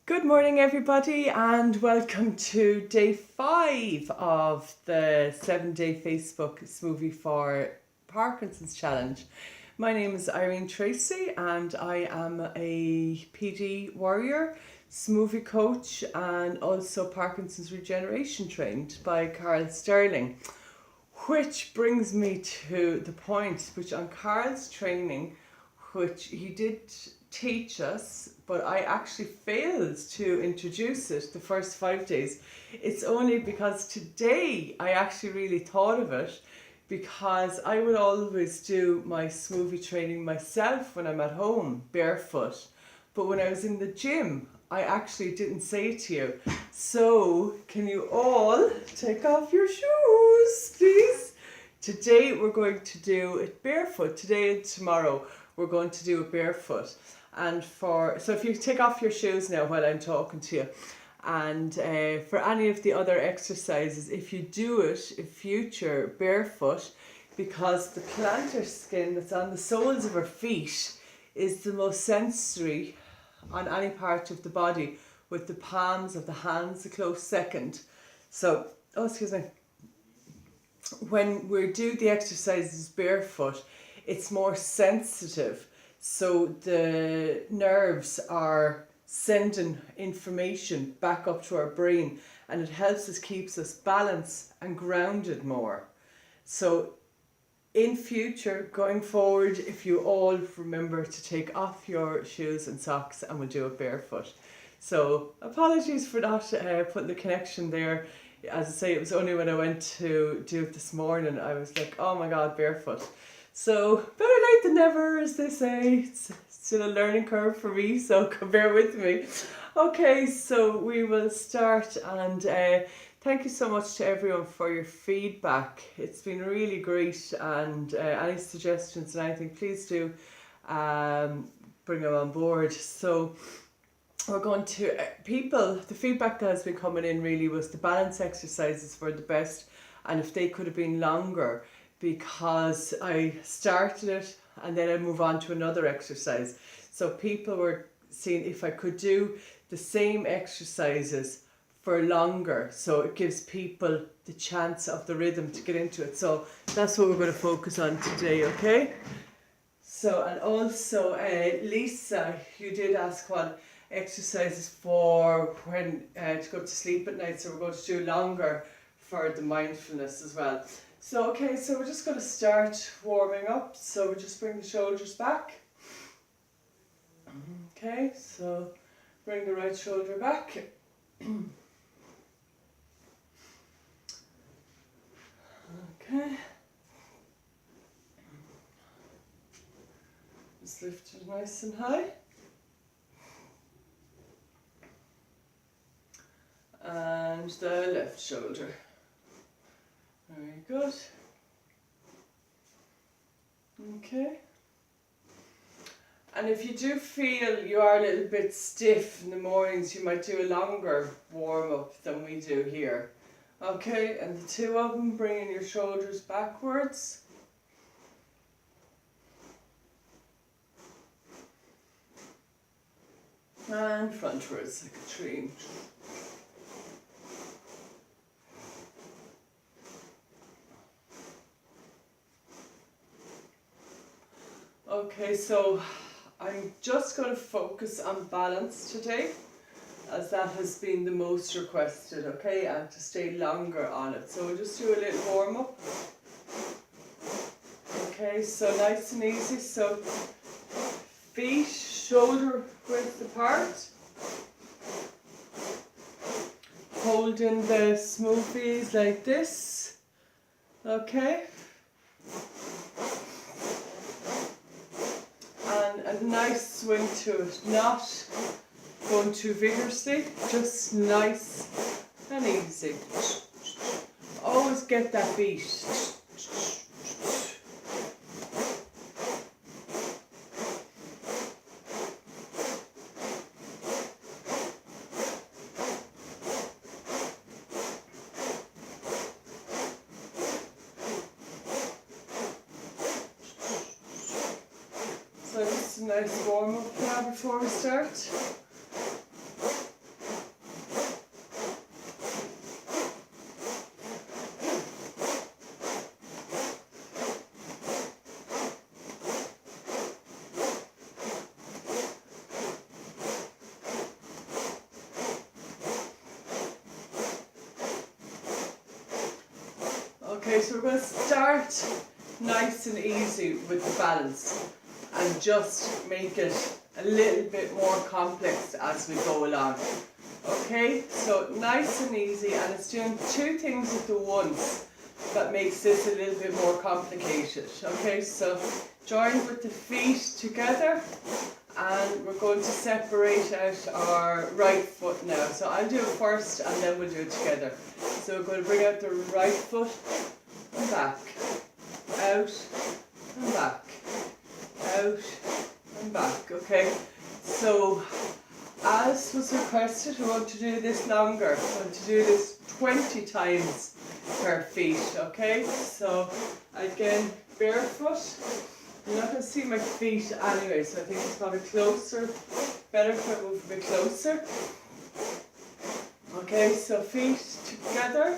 Good morning, everybody, and welcome to day 5 of the 7-day Facebook Smovey for Parkinson's challenge. My name is Irene Tracy, and I am a PD warrior, Smovey coach, and also Parkinson's regeneration trained by Carl Sterling. Which brings me to the point which on Carl's training, which he did teach us, but I actually failed to introduce it the first 5 days. It's only because today I actually really thought of it, because I would always do my Smovey training myself when I'm at home, barefoot. But when I was in the gym, I actually didn't say it to you. So, can you all take off your shoes, please? Today we're going to do it barefoot. Today and tomorrow we're going to do it barefoot. So if you take off your shoes now while I'm talking to you, and for any of the other exercises, if you do it in future barefoot, because the plantar skin that's on the soles of our feet is the most sensory on any part of the body, with the palms of the hands a close second. So, when we do the exercises barefoot, it's more sensitive. So the nerves are sending information back up to our brain, and it helps us, keeps us balanced and grounded more. So in future, going forward, if you all remember to take off your shoes and socks, and we'll do it barefoot. So apologies for not putting the connection there. As I say, it was only when I went to do it this morning, I was like, oh my God, barefoot. So better late than never, as they say. It's still a learning curve for me, so bear with me. Okay, so we will start, and thank you so much to everyone for your feedback. It's been really great, and any suggestions and anything, please do bring them on board. So we're going to, the feedback that has been coming in really was the balance exercises were the best, and if they could have been longer, because I started it and then I move on to another exercise. So people were seeing if I could do the same exercises for longer, so it gives people the chance of the rhythm to get into it. So that's what we're going to focus on today, okay? So, and also Lisa, you did ask what exercises for when to go to sleep at night, so we're going to do longer for the mindfulness as well. So okay, so we're just going to start warming up. So we just bring the shoulders back. Okay, so bring the right shoulder back. Okay. Just lift it nice and high. And the left shoulder. Very good. Okay. And if you do feel you are a little bit stiff in the mornings, you might do a longer warm-up than we do here. Okay, and the two of them, bringing your shoulders backwards. And frontwards like a tree. Okay, so I'm just going to focus on balance today, as that has been the most requested, okay, and to stay longer on it. So we'll just do a little warm up. Okay, so nice and easy. So feet shoulder width apart, holding the smoothies like this, okay. A nice swing to it, not going too vigorously, just nice and easy. Always get that beat. So just a nice warm up now before we start. Okay, so we're going to start nice and easy with the balance and just make it a little bit more complex as we go along. Okay, so nice and easy, and it's doing two things at the once that makes this a little bit more complicated. Okay, so join with the feet together, and we're going to separate out our right foot now. So I'll do it first and then we'll do it together. So we're going to bring out the right foot and back, out and back, out and back. Okay, so as was requested, we want to do this longer. We want to do this 20 times per feet. Okay, so again, barefoot. You're not going to see my feet anyway, so I think it's probably closer, better if I move a bit closer. Okay, so feet together,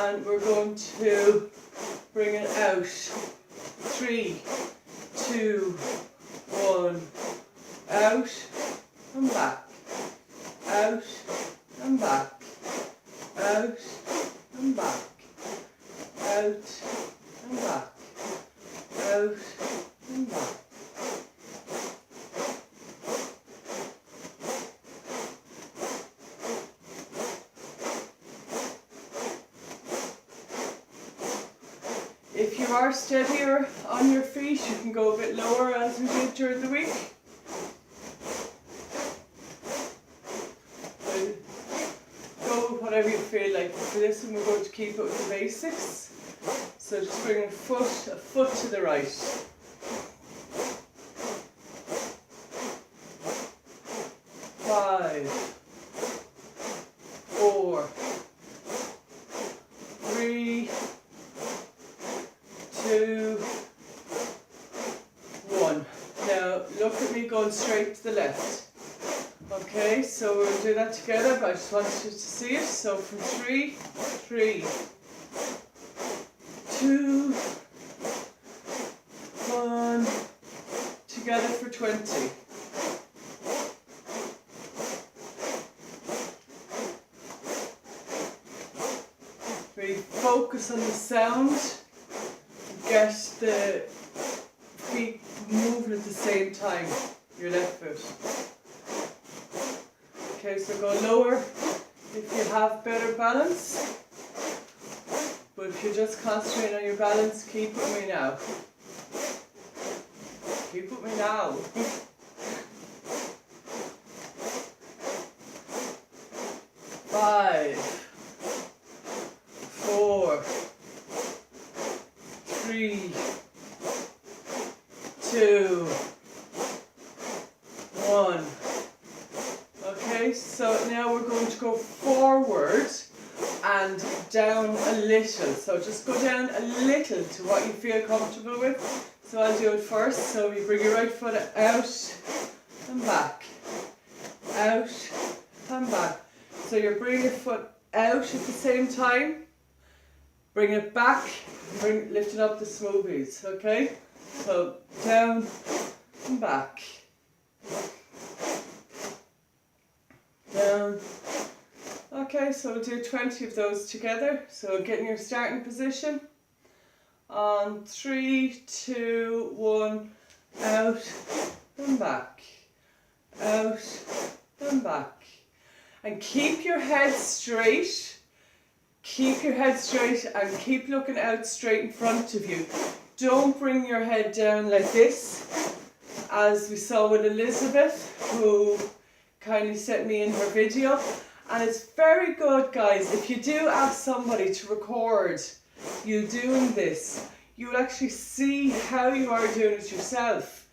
and we're going to bring it out. 3, 2, 1, out and back, out and back, out and back, out and back, out and back. If you are steadier on your feet, you can go a bit lower as we did during the week. Go with whatever you feel like. For this one, we're going to keep it with the basics. So just bring a foot to the right. 5, 4, 3, 2, 1. Now look at me going straight to the left. Okay, so we'll do that together, but I just want you to see it. So from 3, 3, 2, 1, together for 20. We focus on the sound, get the feet moving at the same time, your left foot. Okay, so go lower if you have better balance, but if you're just concentrating on your balance, keep with me now. Keep with me now. 5, 4, 3, 2, 1. Okay, so now we're going to go forward and down a little. So just go down a little to what you feel comfortable with. So I'll do it first. So you bring your right foot out and back, out and back. So you're bringing your foot out at the same time. Bring it back, lifting up the Smovies, okay? So down and back. Down. Okay, so we'll do 20 of those together. So get in your starting position. On 3, 2, 1, out and back. Out and back. And keep your head straight. Keep your head straight and keep looking out straight in front of you. Don't bring your head down like this, as we saw with Elizabeth, who kindly sent me in her video. And it's very good, guys, if you do ask somebody to record you doing this, you'll actually see how you are doing it yourself.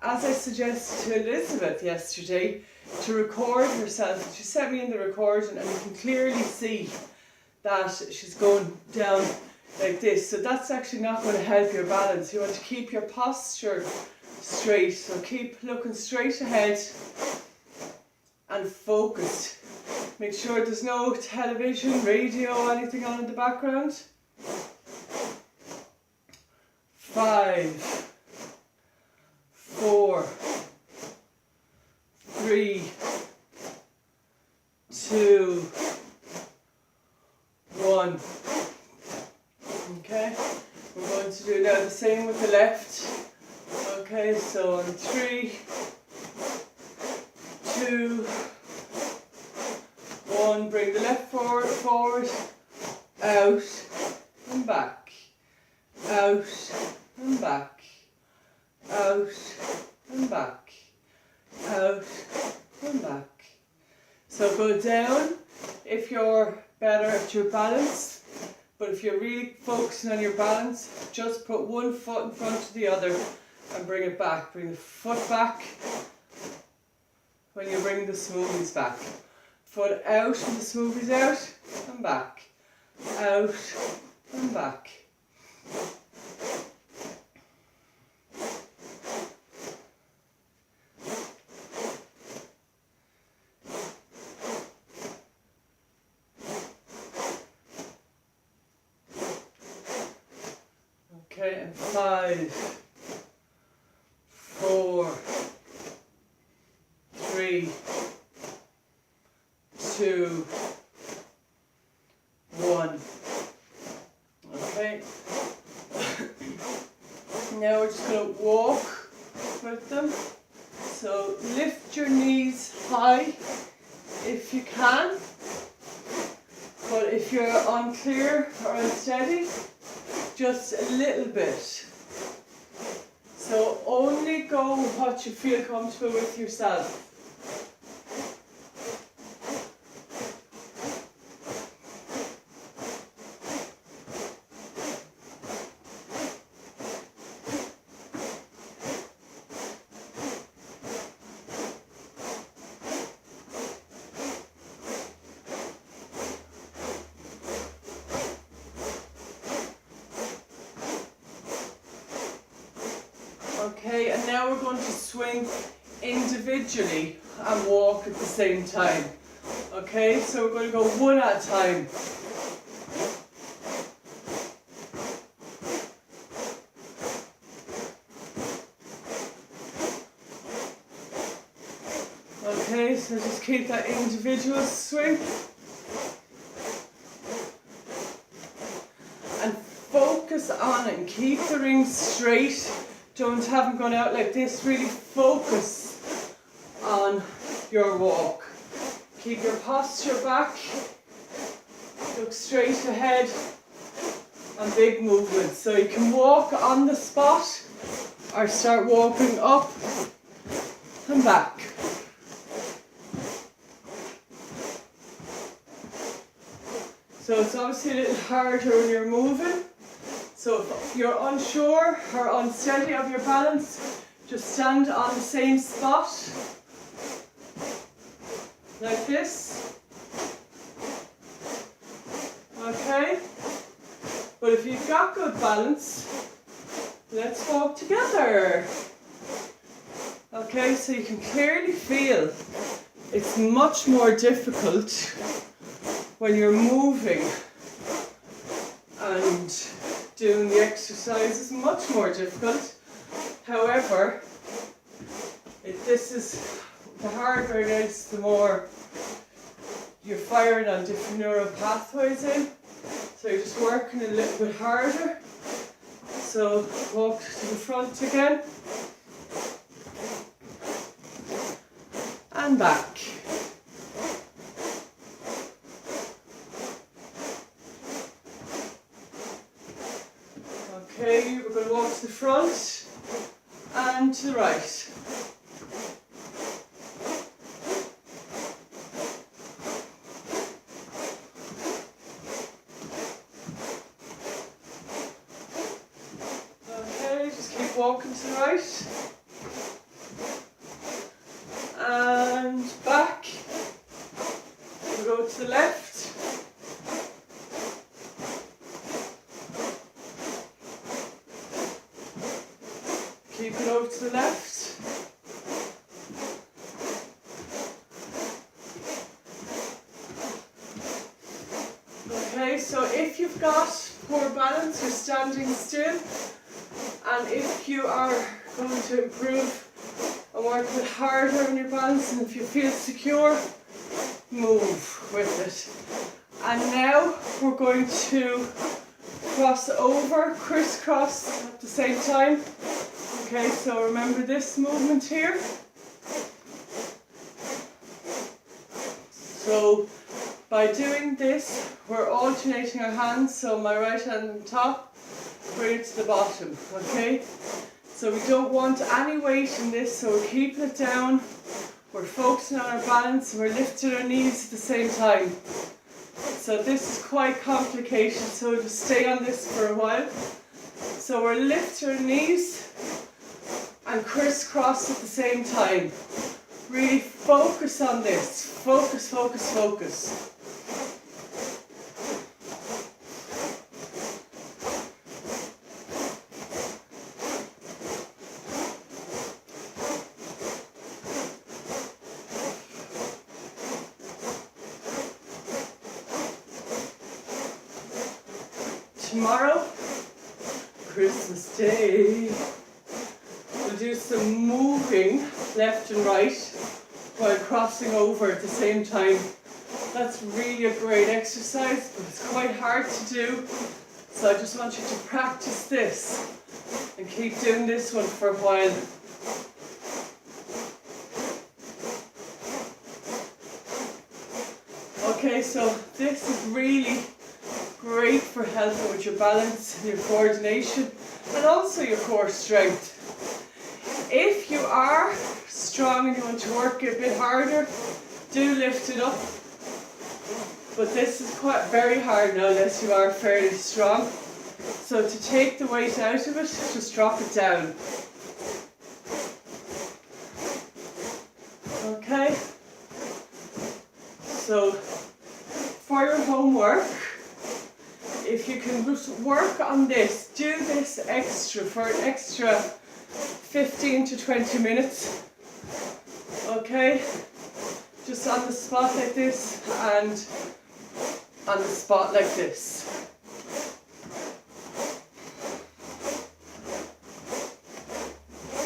As I suggested to Elizabeth yesterday, to record herself, she sent me in the recording and you can clearly see that she's going down like this. So that's actually not going to help your balance. You want to keep your posture straight. So keep looking straight ahead and focused. Make sure there's no television, radio, anything on in the background. 5, 4, 3, 2, 1. same with the left. Okay, so on 3, 2, 1, bring the left forward, forward, out and back, out and back, out and back, out and back. So go down if you're better at your balance, but if you're really focusing on your balance, just put one foot in front of the other and bring it back. Bring the foot back when you bring the smoothies back. Foot out and the smoothies out and back, out and back. Okay, and 5, 4, 3, 2, 1. Okay. Now we're just going to walk with them. So lift your knees high if you can. But if you're unclear or unsteady, just a little bit. So only go what you feel comfortable with yourself. Okay, and now we're going to swing individually and walk at the same time. Okay, so we're going to go one at a time. Okay, so just keep that individual swing. And focus on it and keep the rings straight. Don't have them going out like this. Really focus on your walk. Keep your posture back. Look straight ahead and big movements. So you can walk on the spot or start walking up and back. So it's obviously a little harder when you're moving. So if you're unsure or unsteady of your balance, just stand on the same spot, like this. Okay? But if you've got good balance, let's walk together. Okay, so you can clearly feel it's much more difficult when you're moving and doing the exercise is much more difficult. However, this is the harder it is, the more you're firing on different neural pathways in. So you're just working a little bit harder. So walk to the front again and back. Okay, we're going to walk to the front and to the right. Okay, just keep walking to the right. And back. We go to the left. Keep it over to the left. Okay, so if you've got poor balance, you're standing still, and if you are going to improve and work a bit harder on your balance, and if you feel secure, move with it. And now we're going to cross over, crisscross at the same time. Okay, so remember this movement here. So by doing this, we're alternating our hands. So my right hand on top, bring it to the bottom, okay? So we don't want any weight in this, so we're keeping it down. We're focusing on our balance, and we're lifting our knees at the same time. So this is quite complicated, so just stay on this for a while. So we're lifting our knees and crisscross at the same time. Really focus on this. Focus, focus, focus. Tomorrow, Christmas Day, we'll do some moving left and right while crossing over at the same time. That's really a great exercise, but it's quite hard to do. So I just want you to practice this and keep doing this one for a while. Okay, so this is really great for helping with your balance, your coordination, and also your core strength. If you are strong and you want to work a bit harder, do lift it up. But this is quite very hard now unless you are fairly strong. So to take the weight out of it, just drop it down. Okay? So for your homework, if you can just work on this, do this extra for an extra 15 to 20 minutes. Okay? Just on the spot like this and on the spot like this.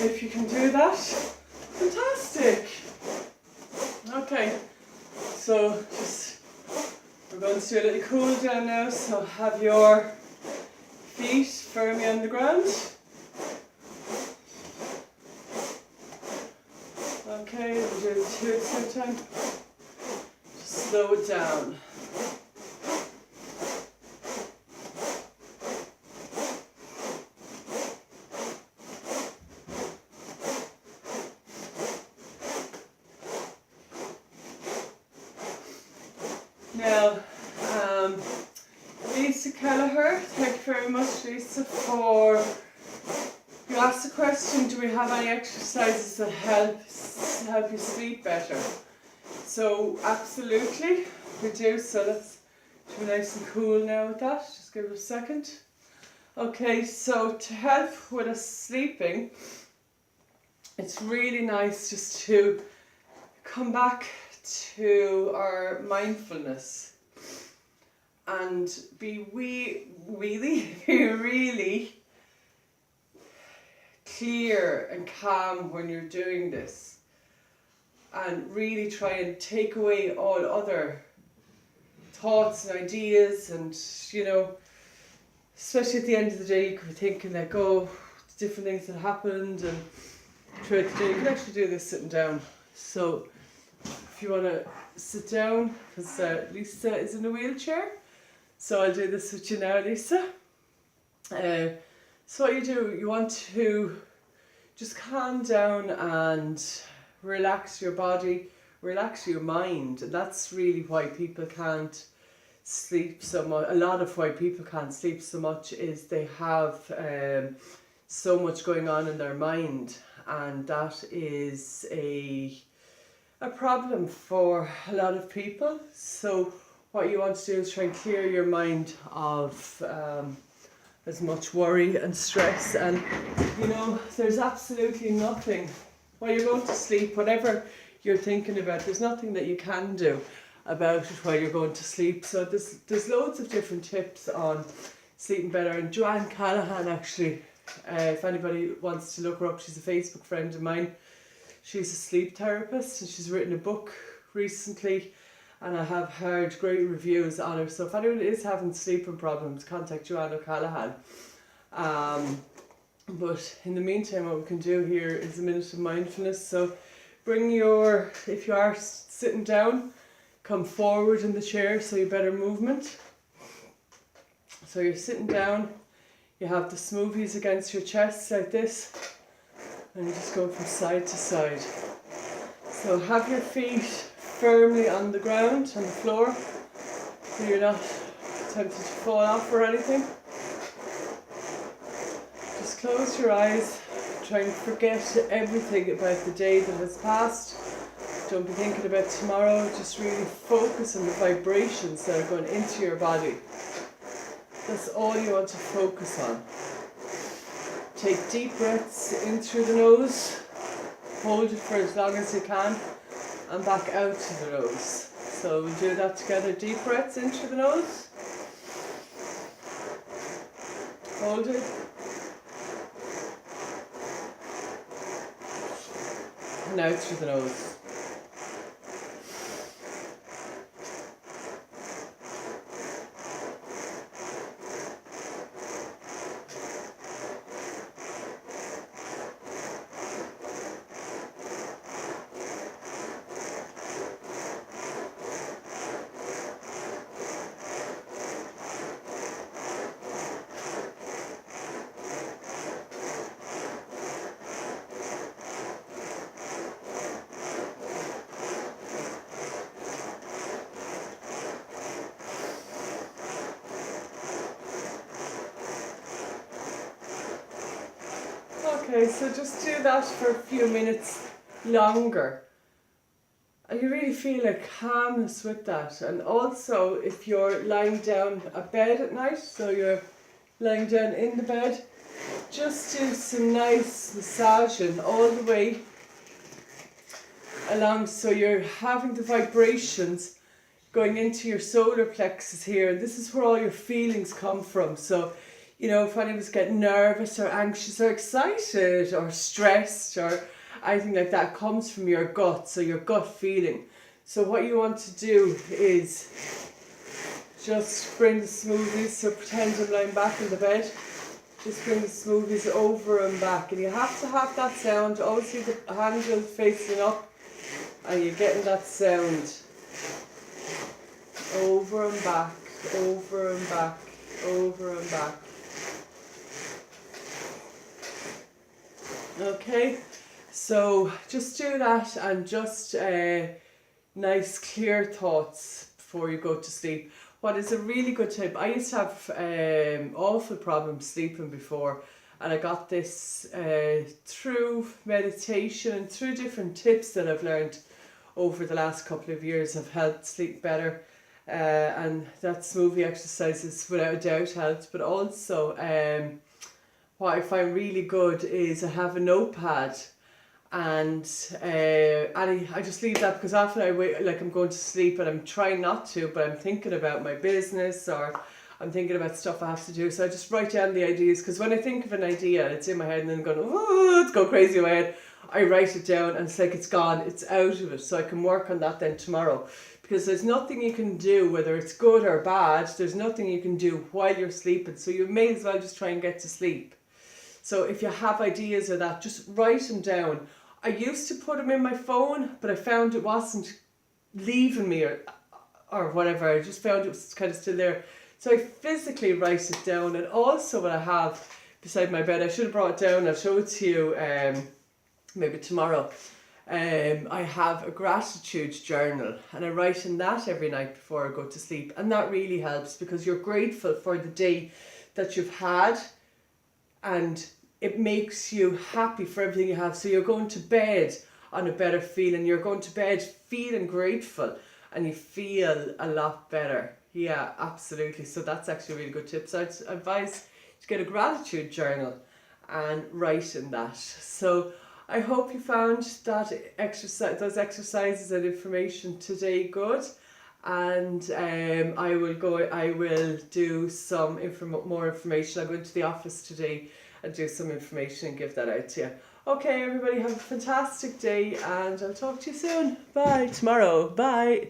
If you can do that, fantastic. Okay, so we're going to do a little cool down now, so have your feet firmly on the ground. Okay, we'll do two at the same time. Just slow it down. Now, Lisa Kelleher, thank you very much, Lisa, for you asked the question, do we have any exercises that help you sleep better? So absolutely, we do. So let's do nice and cool now with that. Just give it a second. Okay, so to help with us sleeping, it's really nice just to come back to our mindfulness and be really clear and calm when you're doing this, and really try and take away all other thoughts and ideas, and you know, especially at the end of the day you could be thinking like, oh, different things that happened, and try to do, you can actually do this sitting down. So if you want to sit down, because Lisa is in a wheelchair, so I'll do this with you now, Lisa. So what you do, you want to just calm down and relax your body, relax your mind. And that's really why people can't sleep so much. A lot of why people can't sleep so much is they have so much going on in their mind, and that is a problem for a lot of people. So what you want to do is try and clear your mind of as much worry and stress, and you know, there's absolutely nothing while you're going to sleep, whatever you're thinking about, there's nothing that you can do about it while you're going to sleep. So there's loads of different tips on sleeping better, and Joanne Callahan actually, if anybody wants to look her up, she's a Facebook friend of mine. She's a sleep therapist and she's written a book recently, and I have heard great reviews on her. So if anyone is having sleeping problems, contact Joanne O'Callaghan. But in the meantime, what we can do here is a minute of mindfulness. So if you are sitting down, come forward in the chair so you better movement. So you're sitting down, you have the Smoveys against your chest like this, and you just go from side to side. So have your feet firmly on the ground, on the floor, so you're not tempted to fall off or anything. Just close your eyes, try and forget everything about the day that has passed. Don't be thinking about tomorrow, just really focus on the vibrations that are going into your body. That's all you want to focus on. Take deep breaths in through the nose, hold it for as long as you can, and back out to the nose. So we'll do that together. Deep breaths in through the nose, hold it, and out through the nose. Okay, so just do that for a few minutes longer. And you really feel a calmness with that. And also, if you're lying down a bed at night, so you're lying down in the bed, just do some nice massaging all the way along, so you're having the vibrations going into your solar plexus here. And this is where all your feelings come from. So if anyone's getting nervous or anxious or excited or stressed or anything like that, comes from your gut, so your gut feeling. So what you want to do is just bring the Smoveys, so pretend I'm lying back in the bed, just bring the Smoveys over and back, and you have to have that sound, always leave the handle facing up, and you're getting that sound, over and back, over and back, over and back. Okay, so just do that, and just nice clear thoughts before you go to sleep. What is a really good tip, I used to have awful problems sleeping before, and I got this through meditation and through different tips that I've learned over the last couple of years have helped sleep better. And that Smovey exercises without a doubt helped, but also what I find really good is I have a notepad, and I just leave that, because often I wait, like I'm going to sleep and I'm trying not to, but I'm thinking about my business or I'm thinking about stuff I have to do. So I just write down the ideas, because when I think of an idea, it's in my head and then I'm going, oh, it's going crazy in my head. I write it down and it's like it's gone, it's out of it. So I can work on that then tomorrow. Because there's nothing you can do, whether it's good or bad, there's nothing you can do while you're sleeping. So you may as well just try and get to sleep. So if you have ideas or that, just write them down. I used to put them in my phone, but I found it wasn't leaving me or whatever. I just found it was kind of still there. So I physically write it down. And also what I have beside my bed, I should have brought it down, I'll show it to you maybe tomorrow. I have a gratitude journal, and I write in that every night before I go to sleep, and that really helps, because you're grateful for the day that you've had, and it makes you happy for everything you have. So you're going to bed on a better feeling, you're going to bed feeling grateful, and you feel a lot better. Yeah, absolutely. So that's actually a really good tip. So I'd advise to get a gratitude journal and write in that. So I hope you found that those exercises and information today good, and I will do some more information. I'll go into the office today and do some information and give that out to you. Okay, everybody, have a fantastic day, and I'll talk to you soon. Bye. Tomorrow. Bye.